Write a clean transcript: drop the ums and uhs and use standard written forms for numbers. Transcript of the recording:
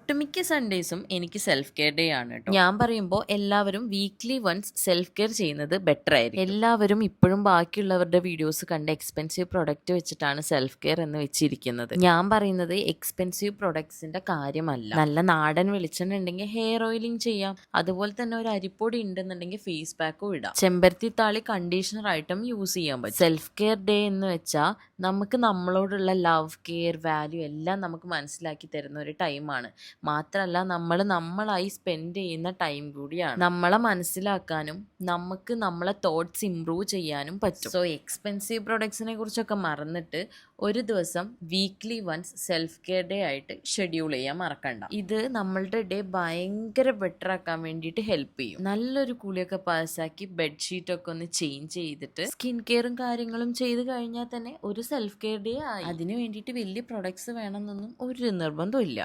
ഒട്ടുമിക്ക സൺഡേസും എനിക്ക് self care day ആണ് കേട്ടോ. ഞാൻ പറയുമ്പോൾ എല്ലാവരും വീക്ക്ലി വൺസ് സെൽഫ് കെയർ ചെയ്യുന്നത് ബെറ്റർ ആയിരിക്കും. എല്ലാവരും ഇപ്പോഴും ബാക്കിയുള്ളവരുടെ വീഡിയോസ് കണ്ട് എക്സ്പെൻസീവ് പ്രൊഡക്റ്റ് വെച്ചിട്ടാണ് സെൽഫ് കെയർ എന്ന് വെച്ചിരിക്കുന്നത്. ഞാൻ പറയുന്നത് എക്സ്പെൻസീവ് പ്രൊഡക്ട്സിന്റെ കാര്യമല്ല. നല്ല നാടൻ വെളിച്ചെണ്ണ ഉണ്ടെങ്കിൽ ഹെയർ ഓയിലിംഗ് ചെയ്യാം. അതുപോലെ തന്നെ ഒരു അരിപ്പൊടി ഉണ്ടെന്നുണ്ടെങ്കിൽ ഫേസ് പാക്കും ഇടാം. ചെമ്പരത്തി താളി കണ്ടീഷണർ ആയിട്ടും യൂസ് ചെയ്യാൻ പറ്റും. സെൽഫ് കെയർ ഡേ എന്ന് വെച്ചാൽ നമുക്ക് നമ്മളോടുള്ള ലവ്, കെയർ, വാല്യൂ എല്ലാം നമുക്ക് മനസ്സിലാക്കി തരുന്ന ഒരു ടൈമാണ്. മാത്രമല്ല നമ്മളായി സ്പെൻഡ് ചെയ്യുന്ന ടൈം കൂടിയാണ്. നമ്മളെ മനസ്സിലാക്കാനും നമുക്ക് നമ്മളെ തോട്ട്സ് ഇംപ്രൂവ് ചെയ്യാനും പറ്റും. സോ എക്സ്പെൻസീവ് പ്രൊഡക്ട്സിനെ കുറിച്ചൊക്കെ മറന്നിട്ട് ഒരു ദിവസം weekly once self care day ആയിട്ട് ഷെഡ്യൂൾ ചെയ്യാൻ മറക്കണ്ട. ഇത് നമ്മളുടെ ഡേ ഭയങ്കര ബെറ്റർ ആക്കാൻ വേണ്ടിയിട്ട് ഹെൽപ്പ് ചെയ്യും. നല്ലൊരു കുളിയൊക്കെ പാസ്സാക്കി ബെഡ്ഷീറ്റൊക്കെ ഒന്ന് ചേഞ്ച് ചെയ്തിട്ട് സ്കിൻ കെയറും കാര്യങ്ങളും ചെയ്ത് കഴിഞ്ഞാൽ തന്നെ ഒരു സെൽഫ് കെയർ ഡേ ആയി. അതിന് വേണ്ടിയിട്ട് വലിയ പ്രൊഡക്ട്സ് വേണമെന്നൊന്നും ഒരു നിർബന്ധവും ഇല്ല.